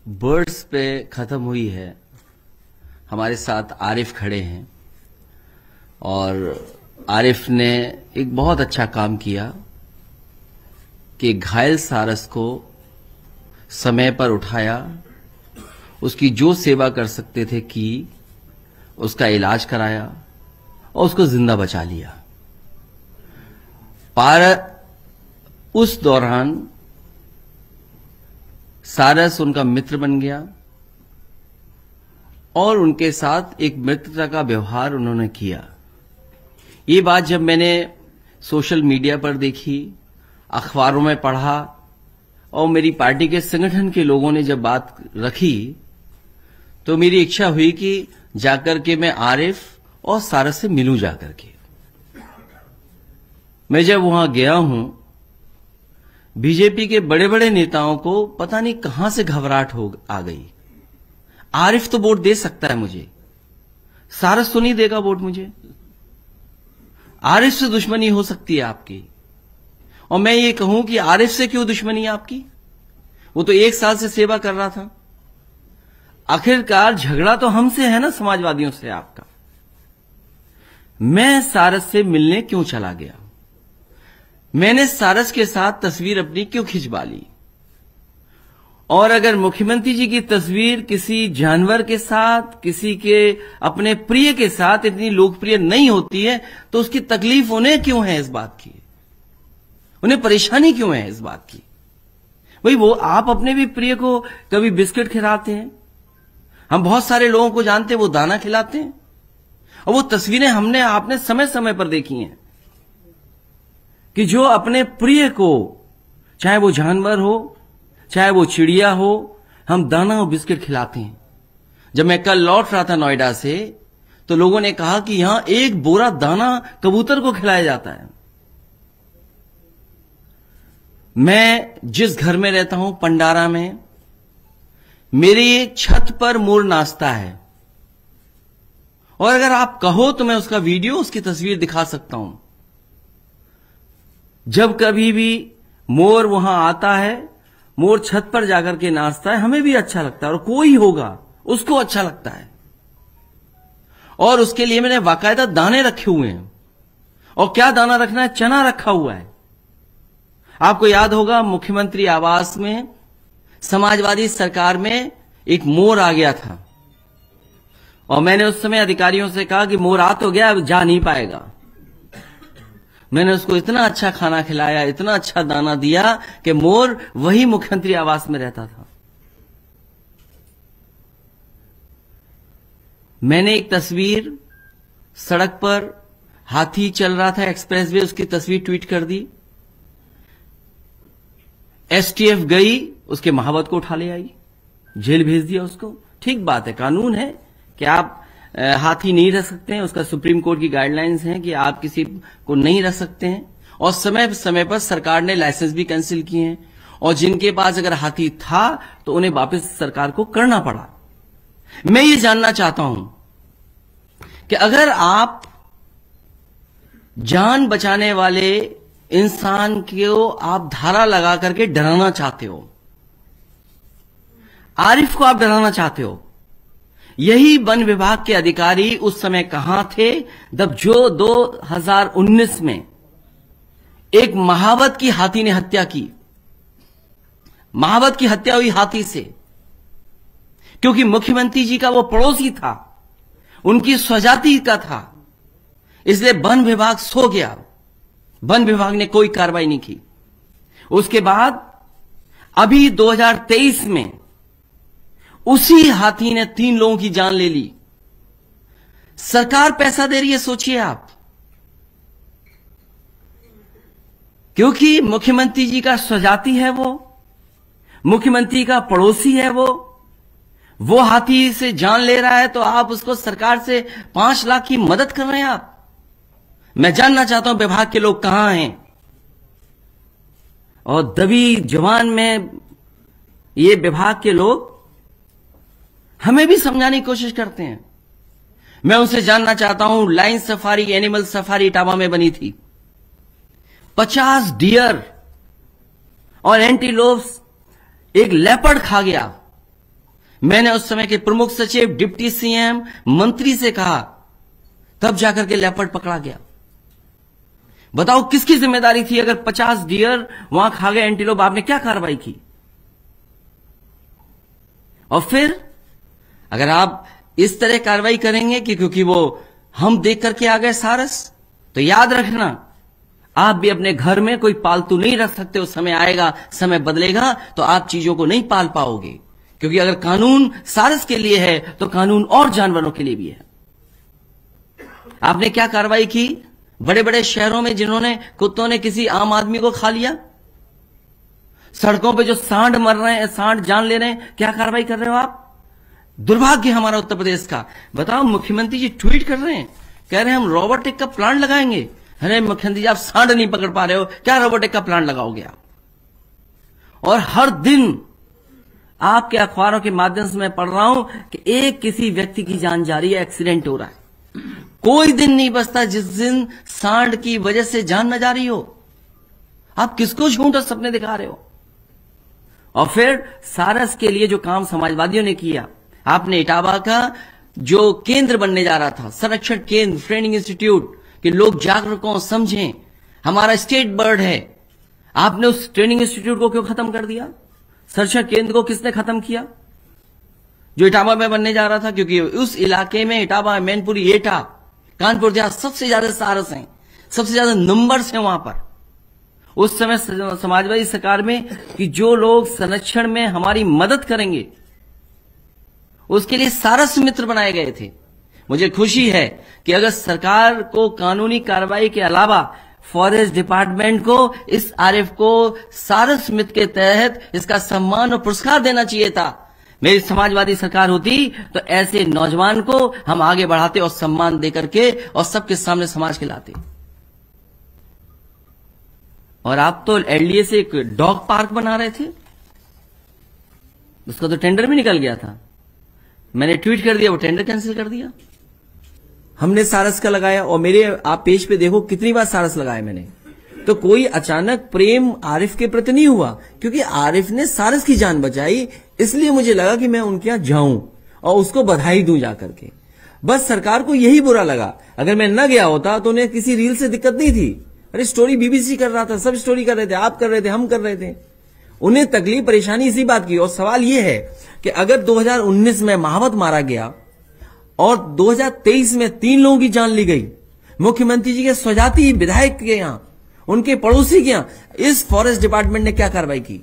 Birds पे खत्म हुई है। हमारे साथ आरिफ खड़े हैं और आरिफ ने एक बहुत अच्छा काम किया कि घायल सारस को समय पर उठाया, उसकी जो सेवा कर सकते थे की, उसका इलाज कराया और उसको जिंदा बचा लिया। उस दौरान सारस उनका मित्र बन गया और उनके साथ एक मित्रता का व्यवहार उन्होंने किया। ये बात जब मैंने सोशल मीडिया पर देखी, अखबारों में पढ़ा और मेरी पार्टी के संगठन के लोगों ने जब बात रखी, तो मेरी इच्छा हुई कि जाकर के मैं आरिफ और सारस से मिलूं। जाकर के मैं जब वहां गया हूं, बीजेपी के बड़े बड़े नेताओं को पता नहीं कहां से घबराहट आ गई। आरिफ तो वोट दे सकता है मुझे, सारस तो नहीं देगा वोट मुझे। आरिफ से दुश्मनी हो सकती है आपकी, और मैं ये कहूं कि आरिफ से क्यों दुश्मनी है आपकी? वो तो 1 साल से सेवा कर रहा था। आखिरकार झगड़ा तो हमसे है ना, समाजवादियों से आपका। मैं सारस से मिलने क्यों चला गया? मैंने सारस के साथ तस्वीर अपनी क्यों खिंचवा ली? और अगर मुख्यमंत्री जी की तस्वीर किसी जानवर के साथ, किसी के अपने प्रिय के साथ इतनी लोकप्रिय नहीं होती है, तो उसकी तकलीफ उन्हें क्यों है इस बात की? उन्हें परेशानी क्यों है इस बात की? भाई, वो आप अपने भी प्रिय को कभी बिस्किट खिलाते हैं, हम बहुत सारे लोगों को जानते हैं वो दाना खिलाते हैं, और वो तस्वीरें हमने आपने समय समय पर देखी हैं कि जो अपने प्रिय को, चाहे वो जानवर हो, चाहे वो चिड़िया हो, हम दाना और बिस्किट खिलाते हैं। जब मैं कल लौट रहा था नोएडा से, तो लोगों ने कहा कि यहां 1 बोरा दाना कबूतर को खिलाया जाता है। मैं जिस घर में रहता हूं, पंडारा में, मेरी छत पर मोर नाचता है, और अगर आप कहो तो मैं उसका वीडियो, उसकी तस्वीर दिखा सकता हूं। जब कभी भी मोर वहां आता है, मोर छत पर जाकर के नाचता है, हमें भी अच्छा लगता है, और कोई होगा उसको अच्छा लगता है। और उसके लिए मैंने बाकायदा दाने रखे हुए हैं। और क्या दाना रखना है? चना रखा हुआ है। आपको याद होगा, मुख्यमंत्री आवास में, समाजवादी सरकार में एक मोर आ गया था, और मैंने उस समय अधिकारियों से कहा कि मोर आ तो गया, अब जा नहीं पाएगा। मैंने उसको इतना अच्छा खाना खिलाया, इतना अच्छा दाना दिया कि मोर वही मुख्यमंत्री आवास में रहता था। मैंने एक तस्वीर, सड़क पर हाथी चल रहा था एक्सप्रेसवे, उसकी तस्वीर ट्वीट कर दी। एसटीएफ गई, उसके महावत को उठा ले आई, जेल भेज दिया उसको। ठीक बात है, कानून है कि आप हाथी नहीं रख सकते हैं, उसका सुप्रीम कोर्ट की गाइडलाइंस हैं कि आप किसी को नहीं रख सकते हैं। और समय समय पर सरकार ने लाइसेंस भी कैंसिल किए हैं, और जिनके पास अगर हाथी था तो उन्हें वापस सरकार को करना पड़ा। मैं ये जानना चाहता हूं कि अगर आप जान बचाने वाले इंसान को आप धारा लगा करके डराना चाहते हो, आरिफ को आप डराना चाहते हो, यही वन विभाग के अधिकारी उस समय कहां थे जब जो 2019 में एक महावत की हाथी ने हत्या की? महावत की हत्या हुई हाथी से, क्योंकि मुख्यमंत्री जी का वो पड़ोसी था, उनकी स्वजाति का था, इसलिए वन विभाग सो गया। वन विभाग ने कोई कार्रवाई नहीं की। उसके बाद अभी 2023 में उसी हाथी ने 3 लोगों की जान ले ली। सरकार पैसा दे रही है, सोचिए आप, क्योंकि मुख्यमंत्री जी का स्वजाति है, वो मुख्यमंत्री का पड़ोसी है, वो हाथी से जान ले रहा है, तो आप उसको सरकार से 5 लाख की मदद कर रहे हैं आप। मैं जानना चाहता हूं विभाग के लोग कहां हैं? और दबी जवान में ये विभाग के लोग हमें भी समझाने की कोशिश करते हैं। मैं उनसे जानना चाहता हूं, line safari, animal safari Etawah में बनी थी, 50 डियर और एंटीलोप्स एक लेपर्ड खा गया। मैंने उस समय के प्रमुख सचिव, डिप्टी सीएम, मंत्री से कहा, तब जाकर के लेपर्ड पकड़ा गया। बताओ किसकी जिम्मेदारी थी? अगर 50 डियर वहां खा गए एंटीलोप, आपने क्या कार्रवाई की? और फिर अगर आप इस तरह कार्रवाई करेंगे कि क्योंकि वो हम देख करके आ गए सारस, तो याद रखना आप भी अपने घर में कोई पालतू नहीं रख सकते। उस समय आएगा, समय बदलेगा तो आप चीजों को नहीं पाल पाओगे, क्योंकि अगर कानून सारस के लिए है तो कानून और जानवरों के लिए भी है। आपने क्या कार्रवाई की बड़े बड़े शहरों में जिन्होंने कुत्तों ने किसी आम आदमी को खा लिया? सड़कों पे जो सांड मर रहे हैं, सांड जान ले रहे हैं, क्या कार्रवाई कर रहे हो आप? दुर्भाग्य हमारा उत्तर प्रदेश का। बताओ, मुख्यमंत्री जी ट्वीट कर रहे हैं, कह रहे हैं हम रोबोटिक का प्लांट लगाएंगे। अरे मुख्यमंत्री जी, आप सांड नहीं पकड़ पा रहे हो, क्या रोबोटिक का प्लांट लगाओगे आप? और हर दिन आपके अखबारों के माध्यम से मैं पढ़ रहा हूं कि एक किसी व्यक्ति की जान जा रही है, एक्सीडेंट हो रहा है। कोई दिन नहीं बचता जिस दिन सांड की वजह से जान न जा रही हो। आप किसको झूठा सपने दिखा रहे हो? और फिर सारस के लिए जो काम समाजवादियों ने किया, आपने इटावा का जो केंद्र बनने जा रहा था, संरक्षण केंद्र, ट्रेनिंग इंस्टीट्यूट, कि लोग जागरूक हों, समझें, हमारा स्टेट बर्ड है, आपने उस ट्रेनिंग इंस्टीट्यूट को क्यों खत्म कर दिया? संरक्षण केंद्र को किसने खत्म किया जो इटावा में बनने जा रहा था? क्योंकि उस इलाके में, इटावा, मैनपुरी, एटा, कानपुर, जहां सबसे ज्यादा सारस हैं, सबसे ज्यादा नंबर्स हैं वहां पर। उस समय समाजवादी सरकार में कि जो लोग संरक्षण में हमारी मदद करेंगे, उसके लिए सारस मित्र बनाए गए थे। मुझे खुशी है कि अगर सरकार को कानूनी कार्रवाई के अलावा फॉरेस्ट डिपार्टमेंट को इस आरएफ को सारस मित्र के तहत इसका सम्मान और पुरस्कार देना चाहिए था। मेरी समाजवादी सरकार होती तो ऐसे नौजवान को हम आगे बढ़ाते और सम्मान देकर के और सबके सामने समाज के लाते। और आप तो एलडीए से एक डॉग पार्क बना रहे थे, उसका तो टेंडर भी निकल गया था। मैंने ट्वीट कर दिया, वो टेंडर कैंसिल कर दिया। हमने सारस का लगाया, और मेरे आप पेज पे देखो कितनी बार सारस लगाया मैंने। तो कोई अचानक प्रेम आरिफ के प्रति नहीं हुआ, क्योंकि आरिफ ने सारस की जान बचाई, इसलिए मुझे लगा कि मैं उनके यहां जाऊं और उसको बधाई दूं जाकर के। बस सरकार को यही बुरा लगा। अगर मैं न गया होता तो उन्हें किसी रील से दिक्कत नहीं थी। अरे स्टोरी बीबीसी कर रहा था, सब स्टोरी कर रहे थे, आप कर रहे थे, हम कर रहे थे। उन्हें तकलीफ परेशानी इसी बात की। और सवाल यह है कि अगर 2019 में महावत मारा गया और 2023 में 3 लोगों की जान ली गई, मुख्यमंत्री जी के स्वजाति विधायक के यहां, उनके पड़ोसी के यहां, इस फॉरेस्ट डिपार्टमेंट ने क्या कार्रवाई की?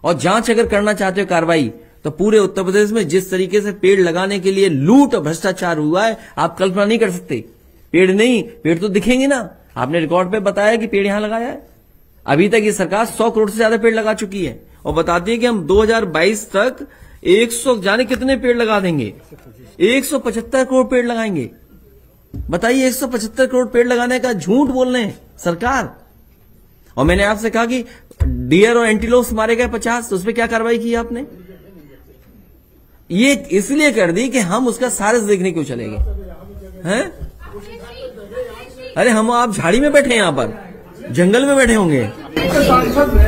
और जांच अगर करना चाहते हो कार्रवाई, तो पूरे उत्तर प्रदेश में जिस तरीके से पेड़ लगाने के लिए लूट और भ्रष्टाचार हुआ है, आप कल्पना नहीं कर सकते। पेड़ नहीं, पेड़ तो दिखेंगे ना। आपने रिकॉर्ड पे बताया कि पेड़ यहां लगाया है। अभी तक ये सरकार 100 करोड़ से ज्यादा पेड़ लगा चुकी है और बताती है कि हम 2022 तक 100 जाने कितने पेड़ लगा देंगे, 175 करोड़ पेड़ लगाएंगे। बताइए, 175 करोड़ पेड़ लगाने का झूठ बोल रहे हैं सरकार। और मैंने आपसे कहा कि डियर और एंटीलोप्स मारे गए 50, तो उस पर क्या कार्रवाई की आपने? ये इसलिए कर दी कि हम उसका सारस देखने क्यों चले गए हैं? अरे हम आप झाड़ी में बैठे हैं, यहां पर जंगल में बैठे होंगे। सांसद ने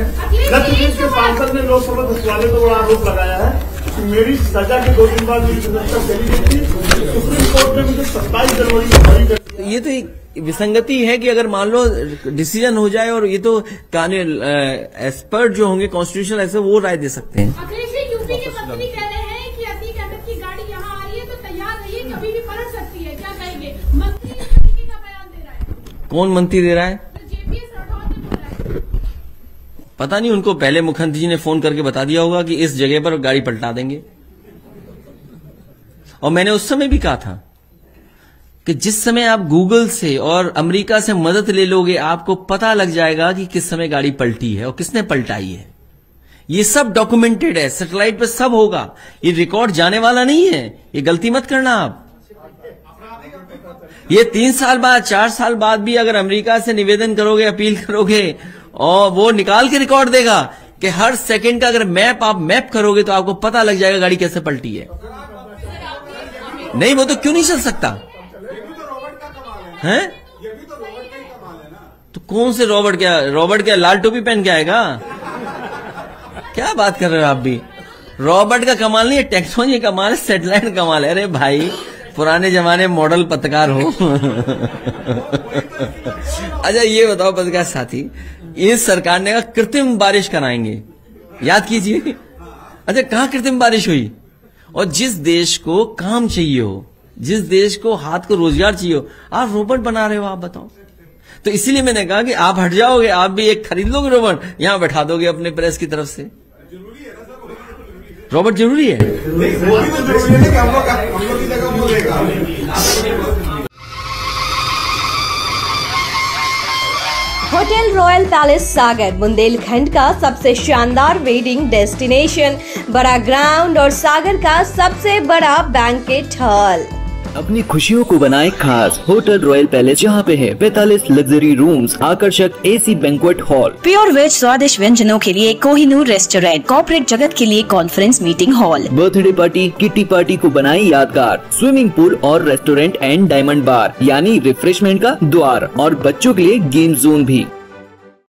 के सांसद ने लोकसभा सचिवालय को बड़ा आरोप लगाया है कि मेरी सजा के 2 दिन बाद मेरी सजा चली गई थी। सुप्रीम कोर्ट ने मुझे 27 जनवरी को जारी कर। ये तो एक विसंगति है कि अगर मान लो डिसीजन हो जाए, और ये तो कानून एक्सपर्ट जो होंगे कॉन्स्टिट्यूशनल ऐसे, वो राय दे सकते हैं। अखिलेश जी, यूपी के मंत्री कह रहे हैं कि अतीक अहमद की गाड़ी यहाँ आ रही है तो तैयार रहिए, कभी भी पलट सकती है, क्या कहेंगे? मंत्री का बयान दे रहा है। कौन मंत्री दे रहा है? जेपीएस राठौर ने बोला है। पता नहीं, उनको पहले मुख्यमंत्री जी ने फोन करके बता दिया होगा कि इस जगह पर गाड़ी पलटा देंगे। और मैंने उस समय भी कहा था कि जिस समय आप गूगल से और अमेरिका से मदद ले लोगे, आपको पता लग जाएगा कि किस समय गाड़ी पलटी है और किसने पलटाई है। ये सब डॉक्यूमेंटेड है, सैटेलाइट पे सब होगा। ये रिकॉर्ड जाने वाला नहीं है, ये गलती मत करना आप। ये 3 साल बाद, 4 साल बाद भी अगर अमेरिका से निवेदन करोगे, अपील करोगे, और वो निकाल के रिकॉर्ड देगा कि हर सेकंड का अगर मैप आप मैप करोगे तो आपको पता लग जाएगा गाड़ी कैसे पलटी है। नहीं, वो तो क्यों नहीं चल सकता हैं? तो कौन से रॉबर्ट क्या लाल टोपी पहन के आएगा? क्या बात कर रहे हो आप भी? रॉबर्ट का कमाल नहीं है, टेक्नोलॉजी का कमाल है, सैटेलाइट कमाल है। अरे भाई पुराने जमाने मॉडल पत्रकार हो। अच्छा ये बताओ पत्रकार साथी, इस सरकार ने कहा कृत्रिम बारिश कराएंगे, याद कीजिए। अच्छा कहां कृत्रिम बारिश हुई? और जिस देश को काम चाहिए हो, जिस देश को हाथ को रोजगार चाहिए हो, आप रोबोट बना रहे हो, आप बताओ। तो इसीलिए मैंने कहा कि आप हट जाओगे, आप भी एक खरीद लोगे रोबोट, यहां बैठा दोगे अपने प्रेस की तरफ से। रोबोट जरूरी है। होटल रॉयल पैलेस सागर बुंदेलखंड का सबसे शानदार वेडिंग डेस्टिनेशन, बड़ा ग्राउंड और सागर का सबसे बड़ा बैंकेट हॉल। अपनी खुशियों को बनाए खास होटल रॉयल पैलेस, जहाँ पे है 45 लग्जरी रूम्स, आकर्षक AC banquet hall, pure veg स्वादिष्ट व्यंजनों के लिए कोहिनूर रेस्टोरेंट, कॉर्पोरेट जगत के लिए conference meeting hall, birthday party, kitty party को बनाए यादगार, स्विमिंग पूल और रेस्टोरेंट एंड डायमंड बार यानी रिफ्रेशमेंट का द्वार, और बच्चों के लिए गेम जोन भी।